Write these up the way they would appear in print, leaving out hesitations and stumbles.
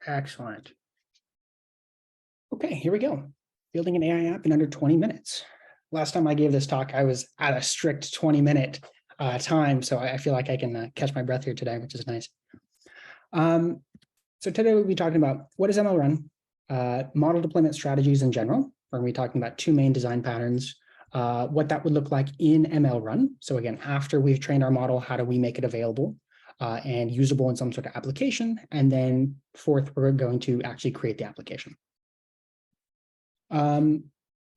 Excellent. Okay, here we go. Building an AI app in under 20 minutes. Last time I gave this talk, I was at a strict 20-minute time, so I feel like I can catch my breath here today, which is nice. So today we'll be talking about what is MLRun, model deployment strategies in general. We're going to be talking about two main design patterns, what that would look like in MLRun. So again, after we've trained our model, how do we make it available and usable in some sort of application? And then fourth, we're going to actually create the application.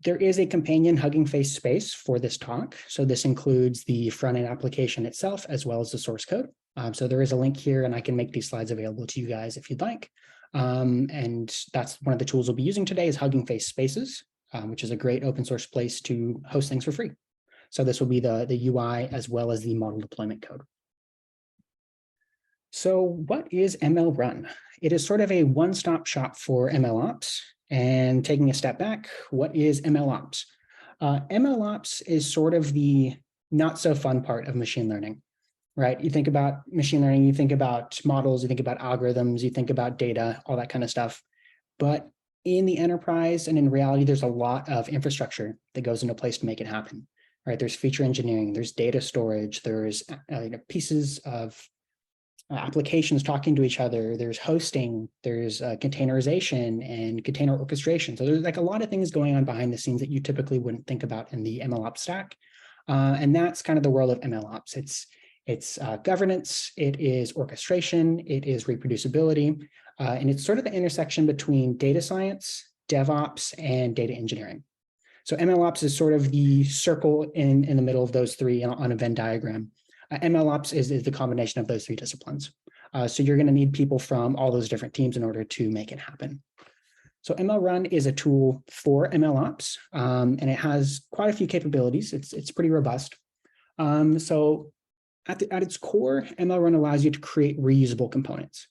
There is a companion Huggingface space for this talk. So this includes the front-end application itself, as well as the source code. So there is a link here, and I can make these slides available to you guys if you'd like. And that's one of the tools we'll be using today is Huggingface Spaces, which is a great open source place to host things for free. So this will be the UI as well as the model deployment code. So what is MLRun? It is sort of a one-stop shop for MLOps. And taking a step back, what is MLOps? MLOps is sort of the not so fun part of machine learning, right? You think about machine learning, you think about models, you think about algorithms, you think about data, all that kind of stuff. But in the enterprise and in reality, there's a lot of infrastructure that goes into place to make it happen, right? There's feature engineering, there's data storage, there's pieces of applications talking to each other, there's hosting, there's containerization and container orchestration. So there's like a lot of things going on behind the scenes that you typically wouldn't think about in the MLOps stack. And that's kind of the world of MLOps. It's governance, it is orchestration, it is reproducibility, and it's sort of the intersection between data science, DevOps, and data engineering. So MLOps is sort of the circle in the middle of those three on a Venn diagram. MLOps is the combination of those three disciplines. So you're going to need people from all those different teams in order to make it happen. So MLRun is a tool for MLOps, and it has quite a few capabilities. It's pretty robust. So at its core, MLRun allows you to create reusable components.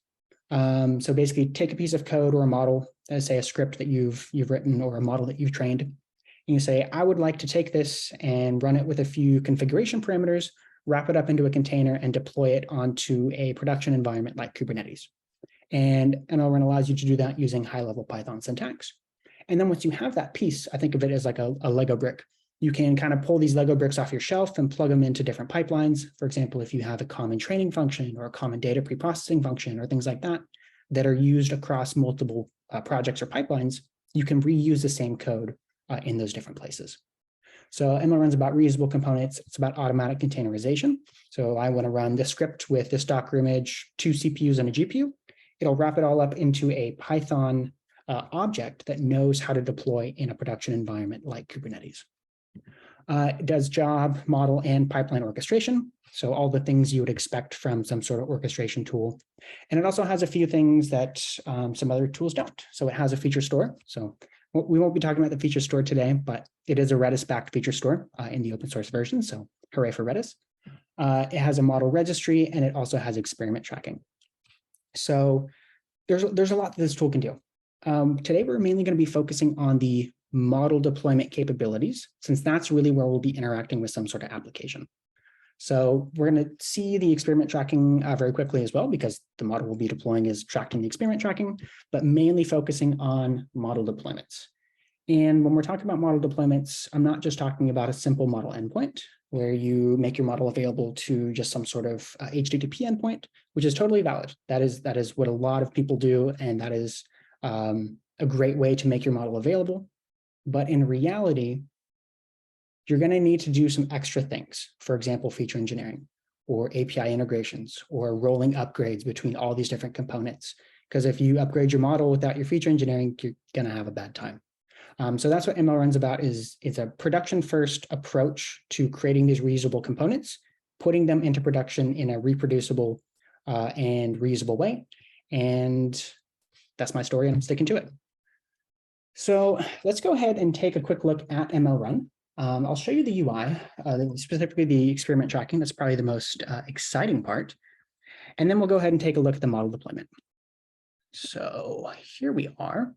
So basically, take a piece of code or a model, say a script that you've written or a model that you've trained, and you say, I would like to take this and run it with a few configuration parameters, wrap it up into a container, and deploy it onto a production environment like Kubernetes. And MLRun allows you to do that using high-level Python syntax. And then once you have that piece, I think of it as like a Lego brick. You can kind of pull these Lego bricks off your shelf and plug them into different pipelines. For example, if you have a common training function or a common data preprocessing function or things like that, that are used across multiple projects or pipelines, you can reuse the same code in those different places. So MLRun is about reusable components. It's about automatic containerization. So I want to run this script with this Docker image, 2 CPUs and a GPU. It'll wrap it all up into a Python object that knows how to deploy in a production environment like Kubernetes. It does job, model, and pipeline orchestration. So all the things you would expect from some sort of orchestration tool. And it also has a few things that some other tools don't. So it has a feature store. So we won't be talking about the feature store today, but it is a Redis-backed feature store in the open source version. So hooray for Redis. It has a model registry, and it also has experiment tracking. So there's a lot that this tool can do. Today, we're mainly going to be focusing on the model deployment capabilities, since that's really where we'll be interacting with some sort of application. So we're going to see the experiment tracking very quickly as well, because the model we'll be deploying is tracking the experiment tracking, but mainly focusing on model deployments. And when we're talking about model deployments, I'm not just talking about a simple model endpoint where you make your model available to just some sort of HTTP endpoint, which is totally valid. That is what a lot of people do, and that is a great way to make your model available. But in reality, you're going to need to do some extra things. For example, feature engineering or API integrations or rolling upgrades between all these different components. Because if you upgrade your model without your feature engineering, you're going to have a bad time. So that's what MLRun's about. It's a production-first approach to creating these reusable components, putting them into production in a reproducible and reusable way. And that's my story, and I'm sticking to it. So let's go ahead and take a quick look at MLRun. I'll show you the UI, specifically the experiment tracking. That's probably the most exciting part. And then we'll go ahead and take a look at the model deployment. So here we are.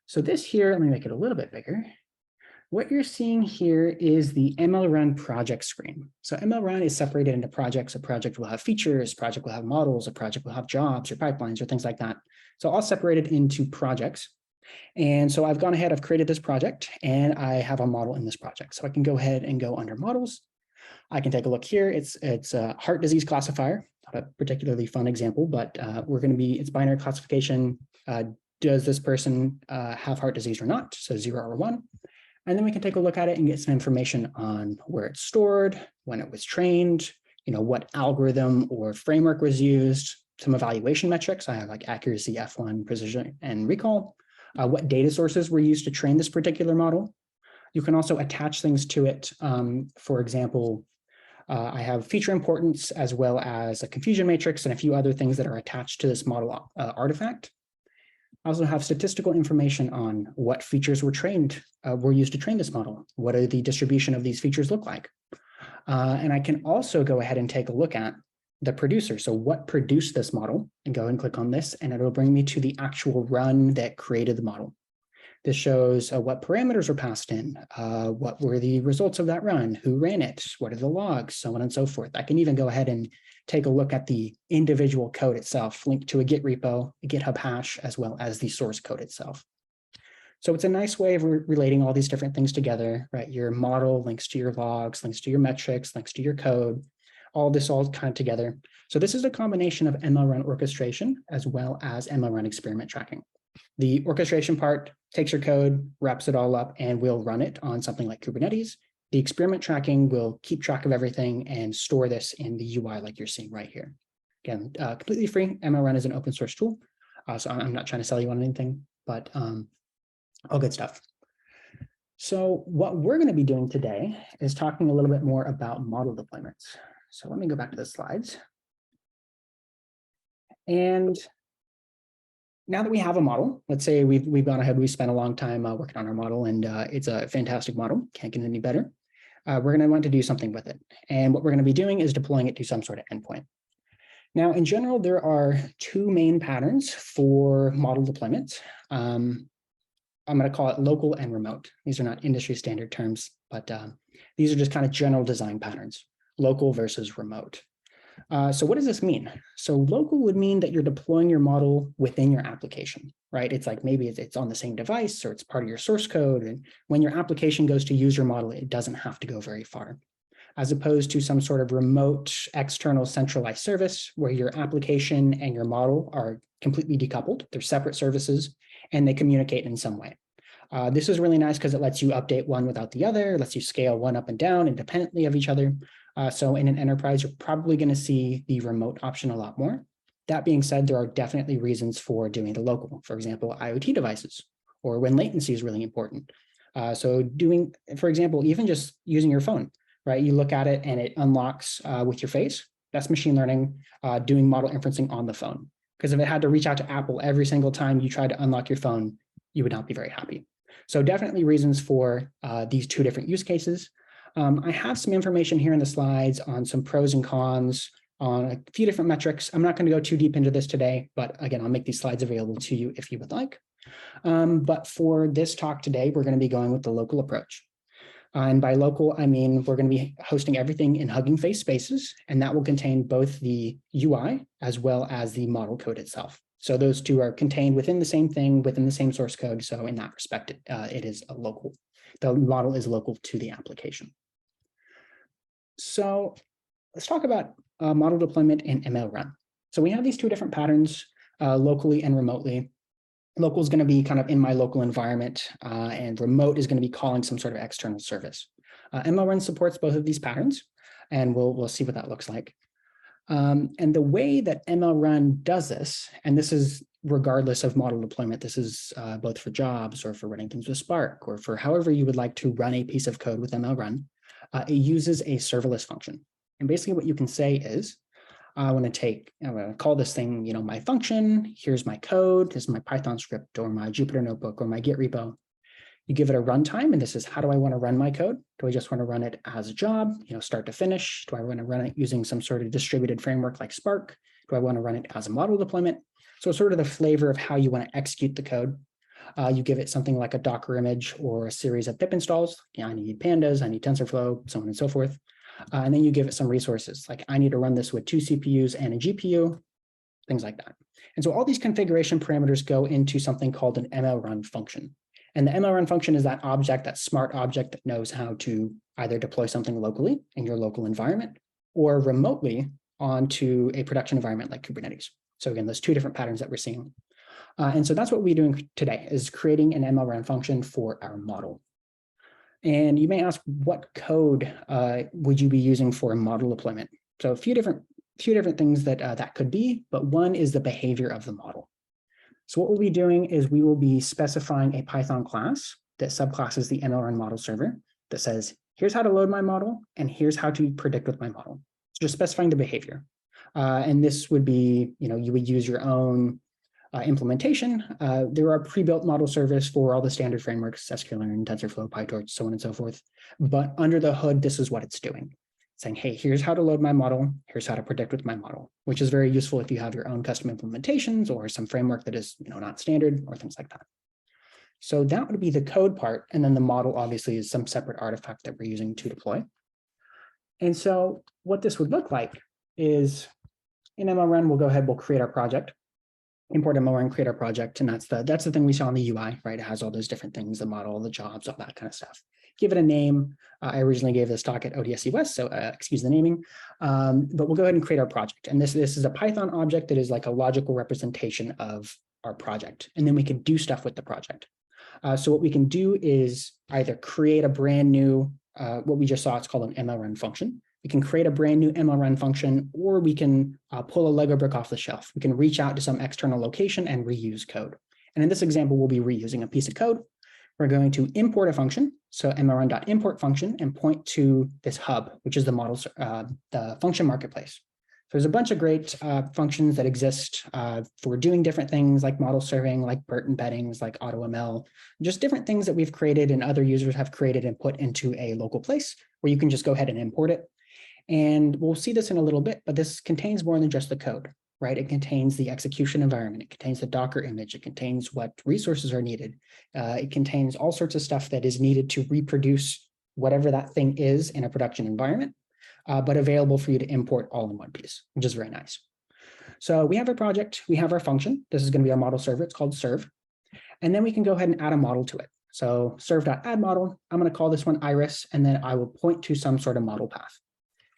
So this here, let me make it a little bit bigger. What you're seeing here is the MLRun project screen. So MLRun is separated into projects. A project will have features, a project will have models, a project will have jobs or pipelines or things like that. So all separated into projects. And so I've gone ahead, I've created this project and I have a model in this project. So I can go ahead and go under models. I can take a look here. It's a heart disease classifier, not a particularly fun example, but it's binary classification. Does this person have heart disease or not? So 0 or 1. And then we can take a look at it and get some information on where it's stored, when it was trained, what algorithm or framework was used, some evaluation metrics. I have like accuracy, F1, precision, and recall. What data sources were used to train this particular model. You can also attach things to it. For example, I have feature importance as well as a confusion matrix and a few other things that are attached to this model artifact. I also have statistical information on what features were used to train this model. What do the distribution of these features look like? And I can also go ahead and take a look at the producer. So what produced this model, and go and click on this, and it'll bring me to the actual run that created the model. This shows what parameters were passed in, what were the results of that run, who ran it, what are the logs, so on and so forth. I can even go ahead and take a look at the individual code itself, linked to a Git repo, a GitHub hash, as well as the source code itself. So it's a nice way of relating all these different things together, right? Your model links to your logs, links to your metrics, links to your code, all kind of together. So this is a combination of MLRun orchestration as well as MLRun experiment tracking. The orchestration part takes your code, wraps it all up, and will run it on something like Kubernetes. The experiment tracking will keep track of everything and store this in the UI like you're seeing right here. Again, completely free. MLRun is an open source tool. So I'm not trying to sell you on anything, but all good stuff. So what we're going to be doing today is talking a little bit more about model deployments. So let me go back to the slides. And now that we have a model, let's say we've gone ahead, we spent a long time working on our model, and it's a fantastic model, can't get any better. We're going to want to do something with it. And what we're going to be doing is deploying it to some sort of endpoint. Now, in general, there are two main patterns for model deployments. I'm going to call it local and remote. These are not industry standard terms, but these are just kind of general design patterns, local versus remote. So what does this mean? So local would mean that you're deploying your model within your application, right? It's like maybe it's on the same device or it's part of your source code. And when your application goes to use your model, it doesn't have to go very far, as opposed to some sort of remote external centralized service where your application and your model are completely decoupled. They're separate services and they communicate in some way. This is really nice because it lets you update one without the other, lets you scale one up and down independently of each other. So in an enterprise, you're probably going to see the remote option a lot more. That being said, there are definitely reasons for doing the local, for example, IoT devices, or when latency is really important. So doing, for example, even just using your phone, right? You look at it and it unlocks with your face. That's machine learning doing model inferencing on the phone. Because if it had to reach out to Apple every single time you tried to unlock your phone, you would not be very happy. So definitely reasons for these two different use cases. I have some information here in the slides on some pros and cons on a few different metrics. I'm not going to go too deep into this today, but again, I'll make these slides available to you if you would like. But for this talk today, we're going to be going with the local approach. And by local, I mean, we're going to be hosting everything in Huggingface spaces, and that will contain both the UI as well as the model code itself. So those two are contained within the same thing, within the same source code. So in that respect, it is a local. The model is local to the application. So let's talk about model deployment in MLRun. So we have these two different patterns, locally and remotely. Local is going to be kind of in my local environment, and remote is going to be calling some sort of external service. MLRun supports both of these patterns, and we'll see what that looks like. And the way that MLRun does this, and this is regardless of model deployment, this is both for jobs or for running things with Spark or for however you would like to run a piece of code with MLRun, it uses a serverless function. And basically what you can say is, I'm going to call this thing, my function. Here's my code. This is my Python script or my Jupyter notebook or my Git repo. You give it a runtime, and this is how do I want to run my code? Do I just want to run it as a job, start to finish? Do I want to run it using some sort of distributed framework like Spark? Do I want to run it as a model deployment? So it's sort of the flavor of how you want to execute the code. You give it something like a Docker image or a series of pip installs. I need pandas, I need TensorFlow, so on and so forth. And then you give it some resources, like I need to run this with 2 CPUs and a GPU, things like that. And so all these configuration parameters go into something called an MLRun function. And the MLRun function is that object, that smart object that knows how to either deploy something locally in your local environment or remotely onto a production environment like Kubernetes. So again, there's 2 different patterns that we're seeing. And so that's what we're doing today, is creating an MLRun function for our model. And you may ask, what code would you be using for a model deployment? So a few different things that that could be, but one is the behavior of the model. So what we'll be doing is we will be specifying a Python class that subclasses the MLRun model server that says, here's how to load my model, and here's how to predict with my model. So just specifying the behavior. And this would be, you would use your own implementation. There are pre-built model servers for all the standard frameworks, sklearn, TensorFlow, PyTorch, so on and so forth. But under the hood, this is what it's doing. Saying, hey, here's how to load my model. Here's how to predict with my model, which is very useful if you have your own custom implementations or some framework that is not standard or things like that. So that would be the code part. And then the model obviously is some separate artifact that we're using to deploy. And so what this would look like is in MLRun, we'll go ahead, we'll create our project, import MLRun, create our project. And that's the thing we saw in the UI, right? It has all those different things, the model, the jobs, all that kind of stuff. Give it a name. I originally gave this talk at ODS West, so excuse the naming, but we'll go ahead and create our project. And this is a Python object that is like a logical representation of our project. And then we can do stuff with the project. So what we can do is either create a brand new, what we just saw, it's called an MLRun function. We can create a brand new MLRun function, or we can pull a Lego brick off the shelf. We can reach out to some external location and reuse code. And in this example, we'll be reusing a piece of code. We're going to import a function, so MLRun.import function, and point to this hub, which is the model, the function marketplace. So there's a bunch of great functions that exist for doing different things like model serving, like BERT embeddings, like AutoML, just different things that we've created and other users have created and put into a local place where you can just go ahead and import it. And we'll see this in a little bit, but this contains more than just the code, right? It contains the execution environment. It contains the Docker image. It contains what resources are needed. It contains all sorts of stuff that is needed to reproduce whatever that thing is in a production environment, but available for you to import all in one piece, which is very nice. So we have our project, we have our function. This is going to be our model server. It's called serve. And then we can go ahead and add a model to it. So serve.addModel, I'm going to call this one Iris, and then I will point to some sort of model path.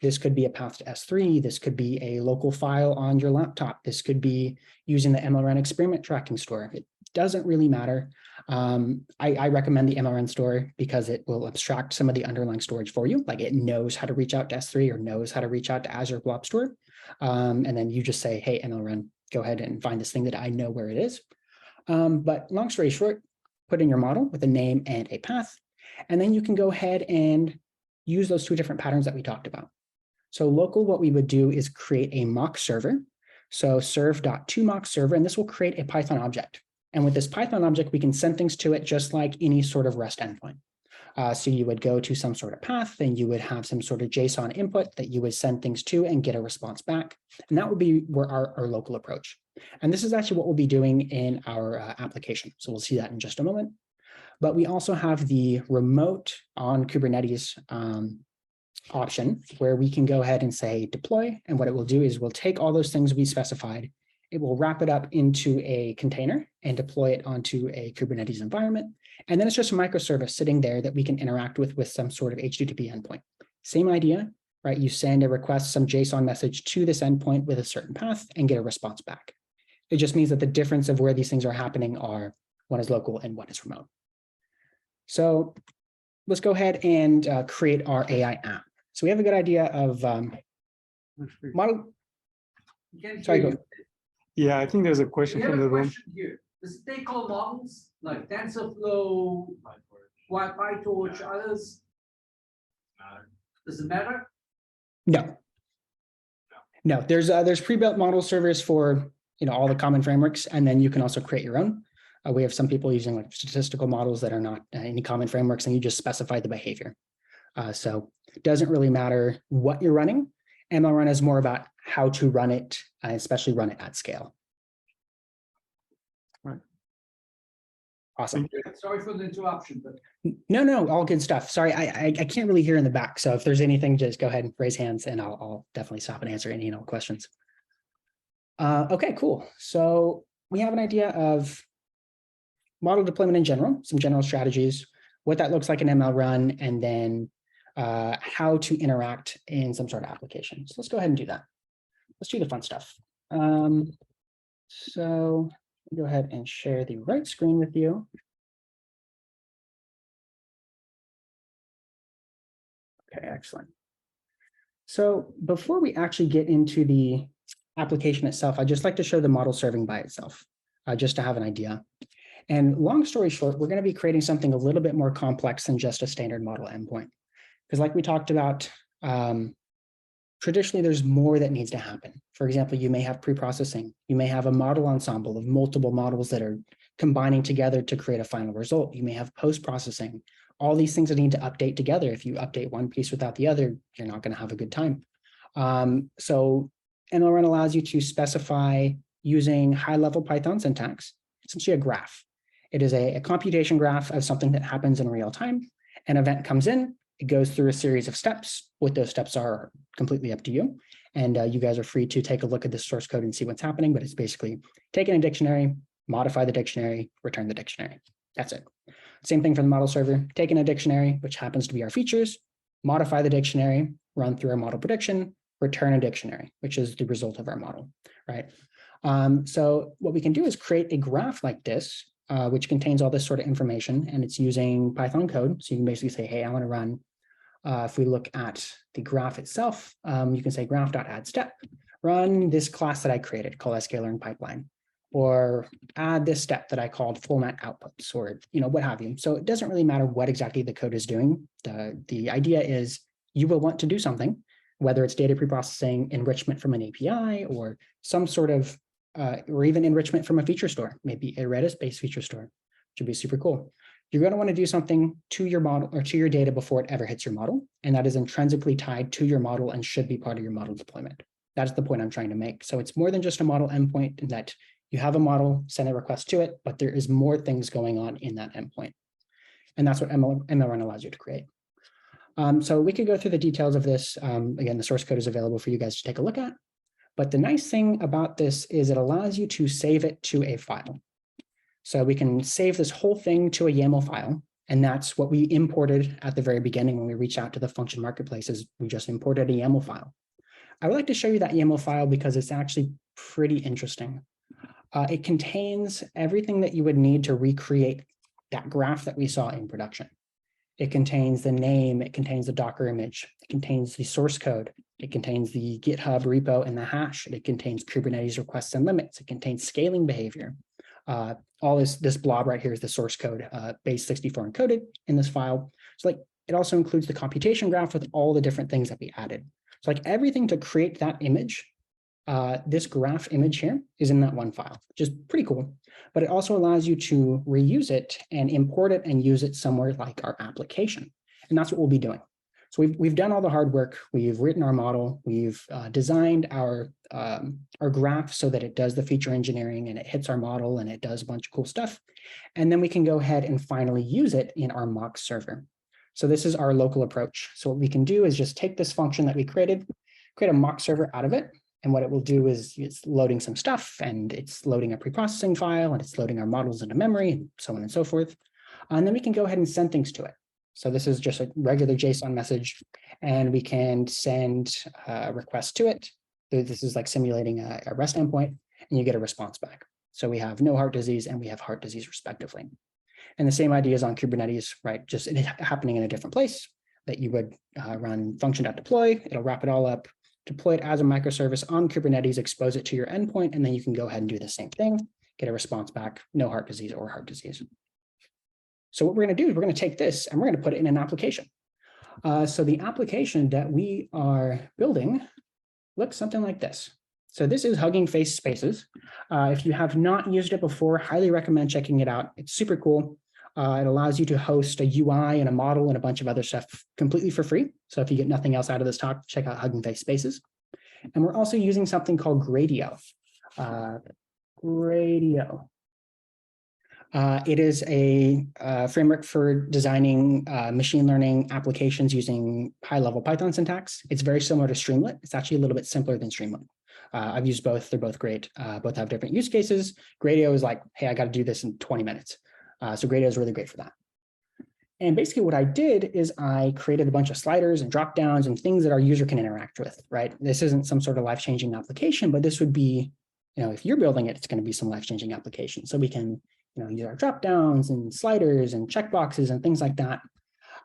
This could be a path to S3. This could be a local file on your laptop. This could be using the MLRun experiment tracking store. It doesn't really matter. I recommend the MLRun store because it will abstract some of the underlying storage for you. Like it knows how to reach out to S3 or knows how to reach out to Azure Blob Store. And then you just say, hey, MLRun, go ahead and find this thing that I know where it is. But long story short, put in your model with a name and a path. And then you can go ahead and use those 2 different patterns that we talked about. So local, what we would do is create a mock server. So serve.toMock server, and this will create a Python object. And with this Python object, we can send things to it just like any sort of REST endpoint. So you would go to some sort of path, and you would have some sort of JSON input that you would send things to and get a response back. And that would be where our local approach. And this is actually what we'll be doing in our application. So we'll see that in just a moment. But we also have the remote on Kubernetes option where we can go ahead and say deploy. And what it will do is we'll take all those things we specified. It will wrap it up into a container and deploy it onto a Kubernetes environment. And then it's just a microservice sitting there that we can interact with some sort of HTTP endpoint. Same idea, right? You send a request, some JSON message to this endpoint with a certain path and get a response back. It just means that the difference of where these things are happening are one is local and one is remote. So let's go ahead and create our AI app. So we have a good idea of model. Sorry, go. Yeah, I think there's a question from the room. Here. Does it take all models like TensorFlow, PyTorch, others? Does it matter? No. No, there's pre-built model servers for all the common frameworks, and then you can also create your own. We have some people using like statistical models that are not any common frameworks, and you just specify the behavior. So it doesn't really matter what you're running. MLRun is more about how to run it, especially run it at scale. Right. Awesome. Sorry for the interruption, but No, all good stuff. Sorry, I can't really hear in the back. So if there's anything, just go ahead and raise hands and I'll definitely stop and answer any questions. Okay, cool. So we have an idea of model deployment in general, some general strategies, what that looks like in MLRun, and then how to interact in some sort of application. So let's go ahead and do that. Let's do the fun stuff. So go ahead and share the right screen with you. Okay, excellent. So before we actually get into the application itself, I'd just like to show the model serving by itself, just to have an idea. And long story short, we're going to be creating something a little bit more complex than just a standard model endpoint. Because like we talked about, traditionally, there's more that needs to happen. For example, you may have pre-processing. You may have a model ensemble of multiple models that are combining together to create a final result. You may have post-processing. All these things that need to update together. If you update one piece without the other, you're not going to have a good time. So MLRun allows you to specify using high-level Python syntax, essentially a graph. It is a computation graph of something that happens in real time. An event comes in, it goes through a series of steps. What those steps are completely up to you. And you guys are free to take a look at the source code and see what's happening, but it's basically taking a dictionary, modify the dictionary, return the dictionary. That's it. Same thing for the model server, taking a dictionary, which happens to be our features, modify the dictionary, run through our model prediction, return a dictionary, which is the result of our model, right? So what we can do is create a graph like this, which contains all this sort of information, and it's using Python code. So you can basically say, hey, I want to run. If we look at the graph itself, you can say graph.addStep, run this class that I created called sklearn pipeline, or add this step that I called format outputs, or what have you. So it doesn't really matter what exactly the code is doing. The idea is you will want to do something, whether it's data preprocessing, enrichment from an API, or some sort of, or even enrichment from a feature store, maybe a Redis-based feature store, which would be super cool. You're going to want to do something to your model or to your data before it ever hits your model. And that is intrinsically tied to your model and should be part of your model deployment. That's the point I'm trying to make. So it's more than just a model endpoint in that you have a model, send a request to it, but there is more things going on in that endpoint. And that's what MLRun allows you to create. So we could go through the details of this. Again, the source code is available for you guys to take a look at. But the nice thing about this is it allows you to save it to a file. So we can save this whole thing to a YAML file. And that's what we imported at the very beginning when we reached out to the function marketplaces. We just imported a YAML file. I would like to show you that YAML file because it's actually pretty interesting. It contains everything that you would need to recreate that graph that we saw in production. It contains the name, it contains the Docker image, it contains the source code, it contains the GitHub repo and the hash, it contains Kubernetes requests and limits, it contains scaling behavior. All this blob right here is the source code, base 64 encoded in this file. So like it also includes the computation graph with all the different things that we added. So like everything to create that image, this graph image here is in that one file, which is pretty cool. But it also allows you to reuse it and import it and use it somewhere like our application. And that's what we'll be doing. So we've done all the hard work. We've written our model. We've designed our graph so that it does the feature engineering and it hits our model and it does a bunch of cool stuff. And then we can go ahead and finally use it in our mock server. So this is our local approach. So what we can do is just take this function that we created, create a mock server out of it. And what it will do is it's loading some stuff and it's loading a preprocessing file and it's loading our models into memory and so on and so forth. And then we can go ahead and send things to it. So this is just a regular JSON message and we can send a request to it. This is like simulating a REST endpoint and you get a response back. So we have no heart disease and we have heart disease respectively. And the same idea is on Kubernetes, right? Just it happening in a different place that you would run function.deploy. It'll wrap it all up, deploy it as a microservice on Kubernetes, expose it to your endpoint, and then you can go ahead and do the same thing, get a response back, no heart disease or heart disease. So what we're going to do is we're going to take this and we're going to put it in an application. So the application that we are building looks something like this. So this is Huggingface Spaces. If you have not used it before, highly recommend checking it out. It's super cool. It allows you to host a UI and a model and a bunch of other stuff completely for free. So if you get nothing else out of this talk, check out Huggingface Spaces. And we're also using something called Gradio. It is a framework for designing machine learning applications using high-level Python syntax. It's very similar to Streamlit. It's actually a little bit simpler than Streamlit. I've used both. They're both great. Both have different use cases. Gradio is like, hey, I got to do this in 20 minutes. So Gradio is really great for that. And basically what I did is I created a bunch of sliders and drop downs and things that our user can interact with, right? This isn't some sort of life-changing application, but this would be, if you're building it, it's going to be some life-changing application. So we can use our drop downs and sliders and checkboxes and things like that.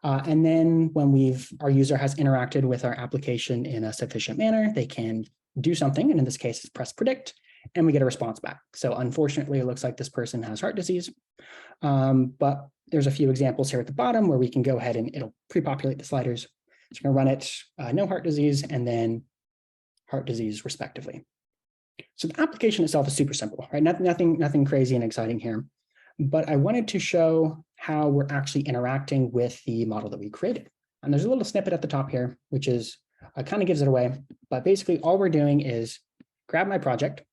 And then when our user has interacted with our application in a sufficient manner, they can do something. And in this case, it's press predict, and we get a response back. So unfortunately, it looks like this person has heart disease. But there's a few examples here at the bottom where we can go ahead and it'll pre-populate the sliders. It's going to run it, no heart disease, and then heart disease respectively. So the application itself is super simple, right? Nothing crazy and exciting here. But I wanted to show how we're actually interacting with the model that we created. And there's a little snippet at the top here, which is kind of gives it away. But basically, all we're doing is grab my project,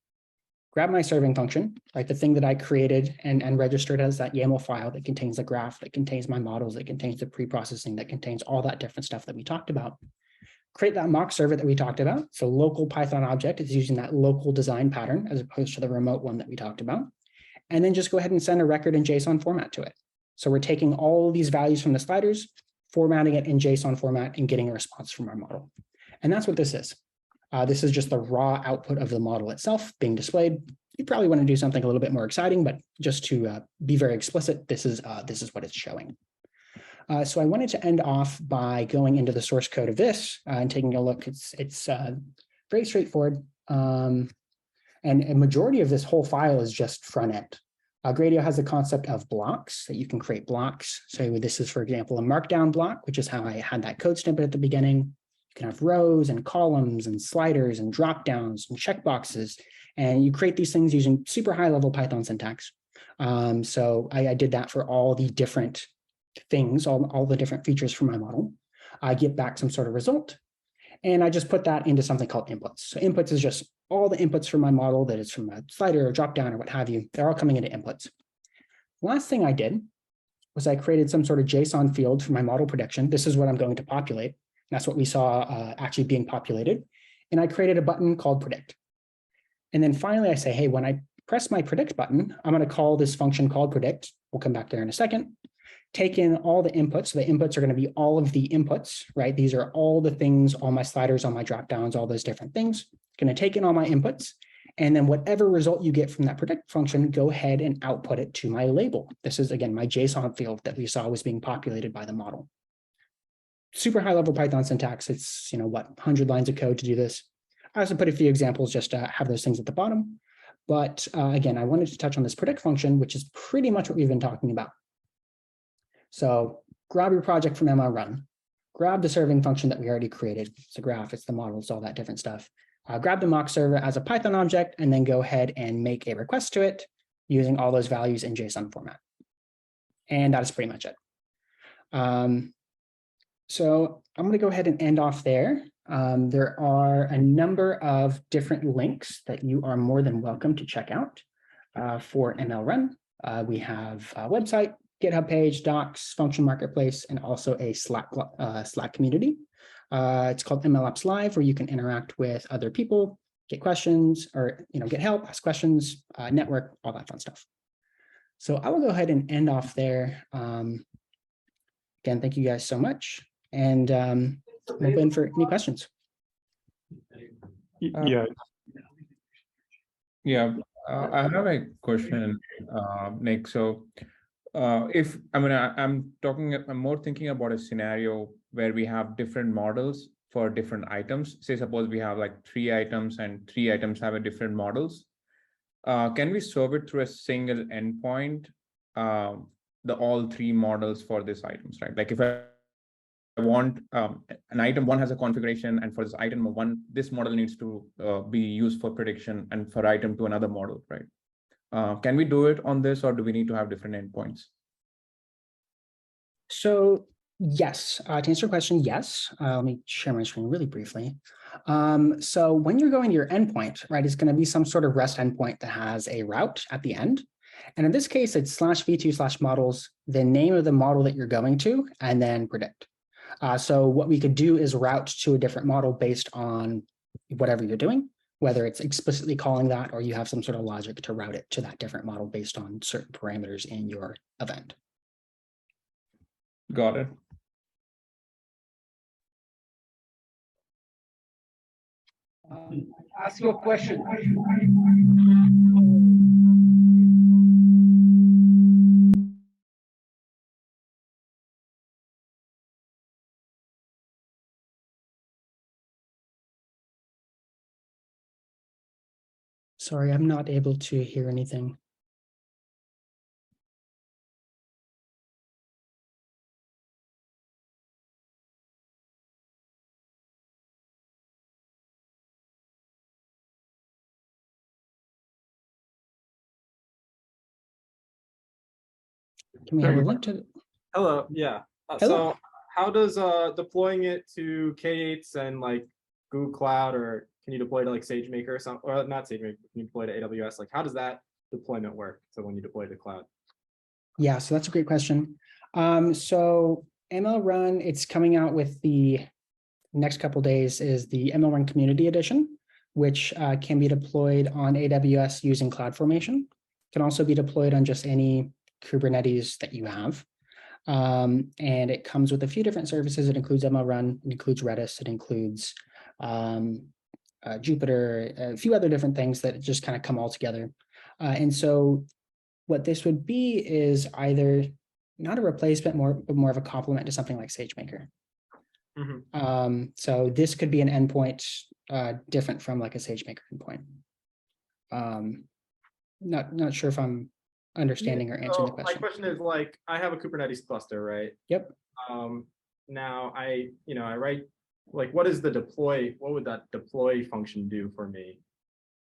grab my serving function, right? The thing that I created and registered as that YAML file that contains the graph, that contains my models, that contains the pre-processing, that contains all that different stuff that we talked about. Create that mock server that we talked about. So local Python object is using that local design pattern as opposed to the remote one that we talked about. And then just go ahead and send a record in JSON format to it. So we're taking all these values from the sliders, formatting it in JSON format, and getting a response from our model. And that's what this is. This is just the raw output of the model itself being displayed. You probably want to do something a little bit more exciting, but just to be very explicit, this is what it's showing. So I wanted to end off by going into the source code of this and taking a look. It's very straightforward. And a majority of this whole file is just front end. Gradio has the concept of blocks, that you can create blocks. So this is, for example, a markdown block, which is how I had that code snippet at the beginning. You can have rows and columns and sliders and drop downs and checkboxes. And you create these things using super high level Python syntax. So I did that for all the different things, all the different features from my model. I get back some sort of result. And I just put that into something called inputs. So inputs is just all the inputs from my model that is from a slider or drop down or what have you. They're all coming into inputs. Last thing I did was I created some sort of JSON field for my model prediction. This is what I'm going to populate. That's what we saw actually being populated. And I created a button called predict. And then finally I say, hey, when I press my predict button, I'm going to call this function called predict. We'll come back there in a second. Take in all the inputs. So the inputs are going to be all of the inputs, right? These are all the things, all my sliders, all my drop downs, all those different things. Going to take in all my inputs. And then whatever result you get from that predict function, go ahead and output it to my label. This is, again, my JSON field that we saw was being populated by the model. Super high level Python syntax. It's, 100 lines of code to do this. I also put a few examples just to have those things at the bottom. But again, I wanted to touch on this predict function, which is pretty much what we've been talking about. So grab your project from MLRun, grab the serving function that we already created. It's a graph, it's the models, all that different stuff. Grab the mock server as a Python object, and then go ahead and make a request to it using all those values in JSON format. And that is pretty much it. So I'm going to go ahead and end off there. There are a number of different links that you are more than welcome to check out for MLRun. We have a website, GitHub page, docs, function marketplace, and also a Slack community. It's called MLOps Live, where you can interact with other people, get questions, or get help, ask questions, network, all that fun stuff. So I will go ahead and end off there. Again, thank you guys so much, and open for any questions. Yeah. I have a question, Nick. So I'm more thinking about a scenario where we have different models for different items. Say, suppose we have like 3 items and 3 items have a different models. Can we serve it through a single endpoint, all 3 models for these items, right? Like if I want an item 1 has a configuration, and for this item 1, this model needs to be used for prediction, and for item 2, another model, right? Can we do it on this, or do we need to have different endpoints? So yes, to answer your question, yes. Let me share my screen really briefly. So when you're going to your endpoint, right, it's going to be some sort of REST endpoint that has a route at the end. And in this case, it's /v2/models, the name of the model that you're going to, and then predict. So what we could do is route to a different model based on whatever you're doing, whether it's explicitly calling that or you have some sort of logic to route it to that different model based on certain parameters in your event. Got it. Ask your question. Sorry, I'm not able to hear anything. Can we have a link to? Hello, yeah. Hello. So how does deploying it to K8s and like Google Cloud, or can you deploy to like SageMaker or something, or not SageMaker, can you deploy to AWS? Like how does that deployment work? So when you deploy to cloud? Yeah, so that's a great question. So MLRun, it's coming out with the next couple days is the MLRun Community Edition, which can be deployed on AWS using CloudFormation. Can also be deployed on just any Kubernetes that you have. And it comes with a few different services. It includes MLRun, it includes Redis, it includes Jupyter, a few other different things that just kind of come all together. And so what this would be is either not a replacement, but more of a complement to something like SageMaker. Mm-hmm. So this could be an endpoint different from like a SageMaker endpoint. Not sure if I'm understanding or answering the question. My question is like, I have a Kubernetes cluster, right? Yep. Now I write, like, what is the deploy? What would that deploy function do for me?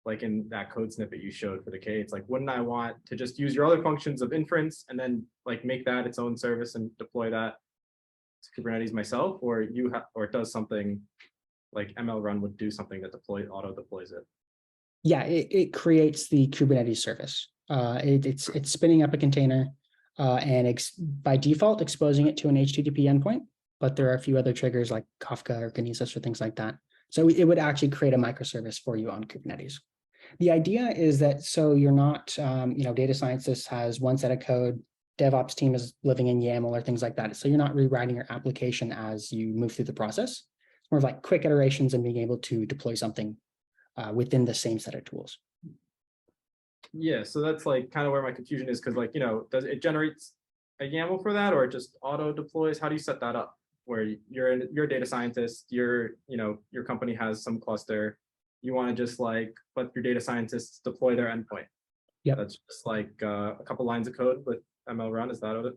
Like in that code snippet you showed for the K, it's like, wouldn't I want to just use your other functions of inference and then like make that its own service and deploy that to Kubernetes myself, or or it does something like MLRun would do something that auto deploys it? Yeah, it creates the Kubernetes service. It's spinning up a container and by default exposing it to an HTTP endpoint, but there are a few other triggers like Kafka or Kinesis or things like that. So it would actually create a microservice for you on Kubernetes. The idea is that so you're not, data scientist has one set of code, DevOps team is living in YAML or things like that. So you're not rewriting your application as you move through the process. It's more of like quick iterations and being able to deploy something within the same set of tools. Yeah, so that's like kind of where my confusion is, because like, does it generates a YAML for that, or it just auto deploys? How do you set that up? Where you're a data scientist, your company has some cluster, you want to just like let your data scientists deploy their endpoint. Yeah, that's just like a couple lines of code with MLRun. Is that it?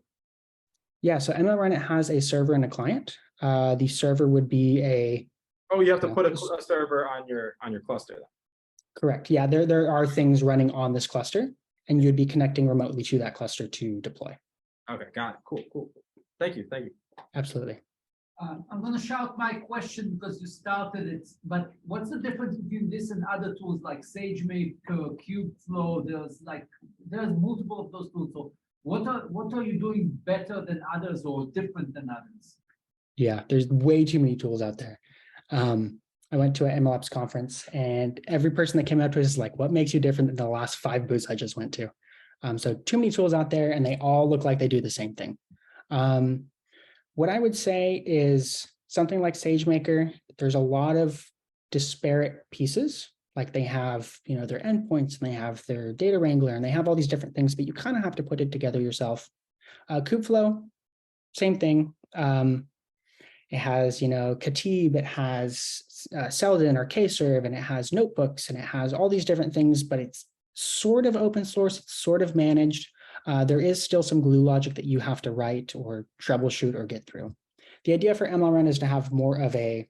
Yeah, so MLRun, it has a server and a client. The server would be a. Oh, you have to put a server on your cluster then. Correct. Yeah, there are things running on this cluster, and you'd be connecting remotely to that cluster to deploy. Okay, got it. Cool. Thank you. Absolutely. I'm going to shout my question because you started it, but what's the difference between this and other tools like SageMaker, Kubeflow? There's multiple of those tools. So what are you doing better than others or different than others? Yeah, there's way too many tools out there. I went to an MLOps conference, and every person that came up to us is like, what makes you different than the last 5 booths I just went to? So too many tools out there, and they all look like they do the same thing. What I would say is something like SageMaker, there's a lot of disparate pieces. Like they have, their endpoints, and they have their data wrangler, and they have all these different things, but you kind of have to put it together yourself. Kubeflow, same thing. It has, Katib, it has Seldon or Kserve, and it has notebooks, and it has all these different things, but it's sort of open source, it's sort of managed. There is still some glue logic that you have to write or troubleshoot or get through. The idea for MLRun is to have more of a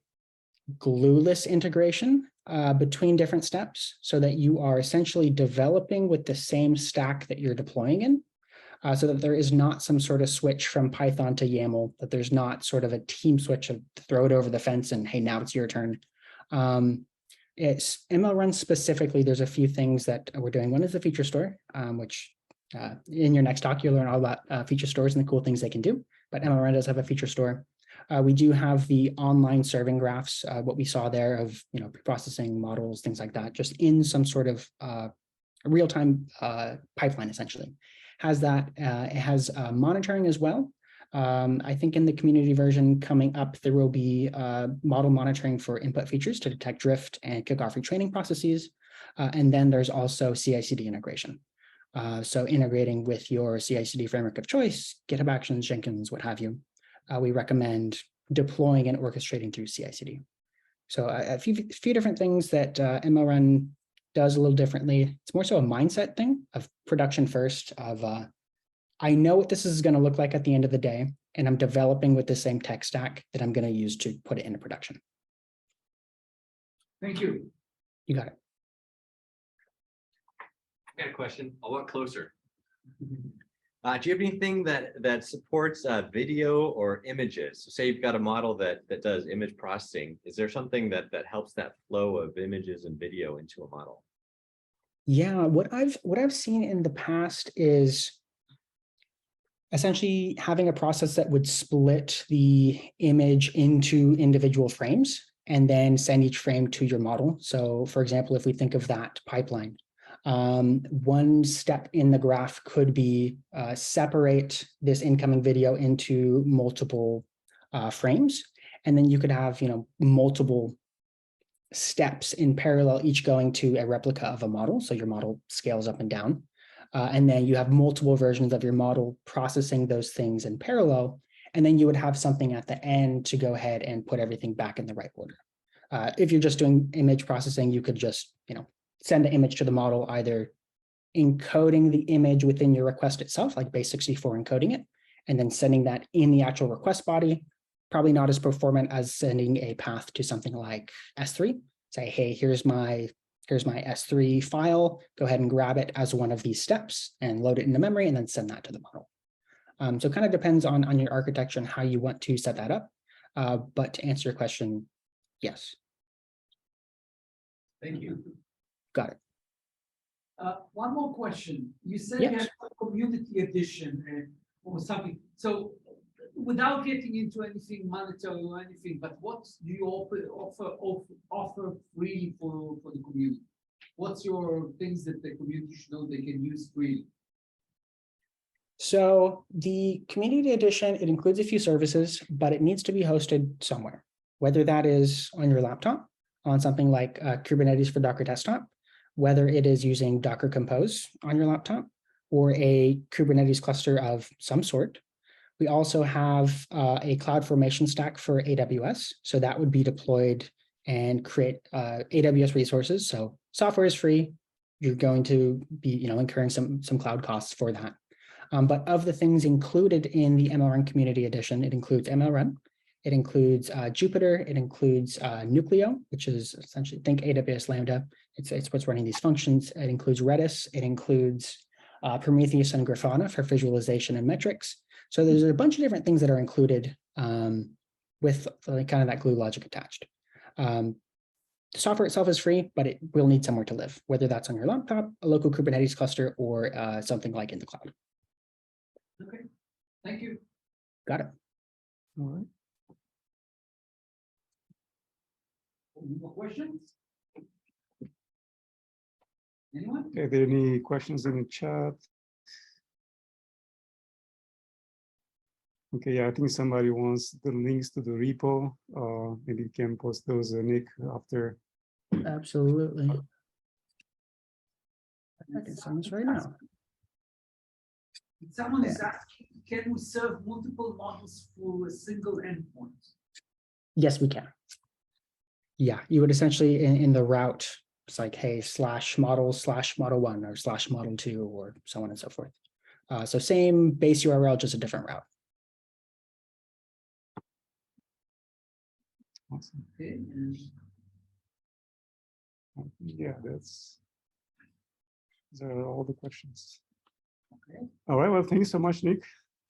glueless integration between different steps so that you are essentially developing with the same stack that you're deploying in, so that there is not some sort of switch from Python to YAML, that there's not sort of a team switch of throw it over the fence and hey, now it's your turn. It's MLRun specifically, there's a few things that we're doing. One is the feature store, which in your next talk, you'll learn all about feature stores and the cool things they can do, but MLRun does have a feature store. We do have the online serving graphs, what we saw there of, pre-processing models, things like that, just in some sort of real-time pipeline, essentially. Has that, it has monitoring as well. I think in the community version coming up, there will be model monitoring for input features to detect drift and kick off retraining processes. And then there's also CI/CD integration. So integrating with your CI/CD framework of choice, GitHub Actions, Jenkins, what have you. We recommend deploying and orchestrating through CI/CD. So a few different things that MLRun does a little differently. It's more so a mindset thing of production first, of I know what this is going to look like at the end of the day, and I'm developing with the same tech stack that I'm going to use to put it into production. Thank you. You got it. I got a question a lot closer. Do you have anything that supports video or images? So say you've got a model that does image processing. Is there something that helps that flow of images and video into a model? Yeah, what I've seen in the past is essentially having a process that would split the image into individual frames and then send each frame to your model. So for example, if we think of that pipeline, one step in the graph could be separate this incoming video into multiple frames, and then you could have multiple steps in parallel, each going to a replica of a model. So your model scales up and down. And then you have multiple versions of your model processing those things in parallel. And then you would have something at the end to go ahead and put everything back in the right order. If you're just doing image processing, you could just, send the image to the model, either encoding the image within your request itself, like base64 encoding it, and then sending that in the actual request body. Probably not as performant as sending a path to something like S3. Say, hey, here's my S3 file, go ahead and grab it as one of these steps and load it into memory and then send that to the model. So it kind of depends on your architecture and how you want to set that up. But to answer your question, yes. Thank you. Got it. One more question. You said Yes. you had a community edition or something. So without getting into anything monetary or anything, but what do you offer freely for the community? What's your things that the community should know they can use freely? So the community edition, it includes a few services, but it needs to be hosted somewhere, whether that is on your laptop, on something like Kubernetes for Docker Desktop, whether it is using Docker Compose on your laptop or a Kubernetes cluster of some sort. We also have a CloudFormation stack for AWS. So that would be deployed and create AWS resources. So software is free. You're going to be incurring some cloud costs for that. But of the things included in the MLRun Community Edition, it includes MLRun. It includes Jupyter. It includes Nucleo, which is essentially, think AWS Lambda. It's what's running these functions. It includes Redis. It includes Prometheus and Grafana for visualization and metrics. So there's a bunch of different things that are included with kind of that glue logic attached. The software itself is free, but it will need somewhere to live, whether that's on your laptop, a local Kubernetes cluster, or something like in the cloud. Okay, thank you. Got it. All right. Any more questions? Anyone? Okay, are there any questions in the chat? Okay, yeah, I think somebody wants the links to the repo. Maybe you can post those, Nick, after. Absolutely. I can send this right now. Someone is asking, can we serve multiple models for a single endpoint? Yes, we can. Yeah, you would essentially in the route, it's like, hey, /model/model1 or /model2 or so on and so forth. So same base URL, just a different route. Awesome. Okay, and Yeah, those are all the questions. okay. All right, well, thanks so much, Nick.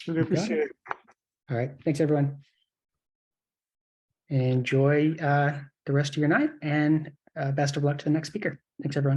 Really appreciate it. All right, thanks everyone. Enjoy the rest of your night and best of luck to the next speaker. Thanks everyone.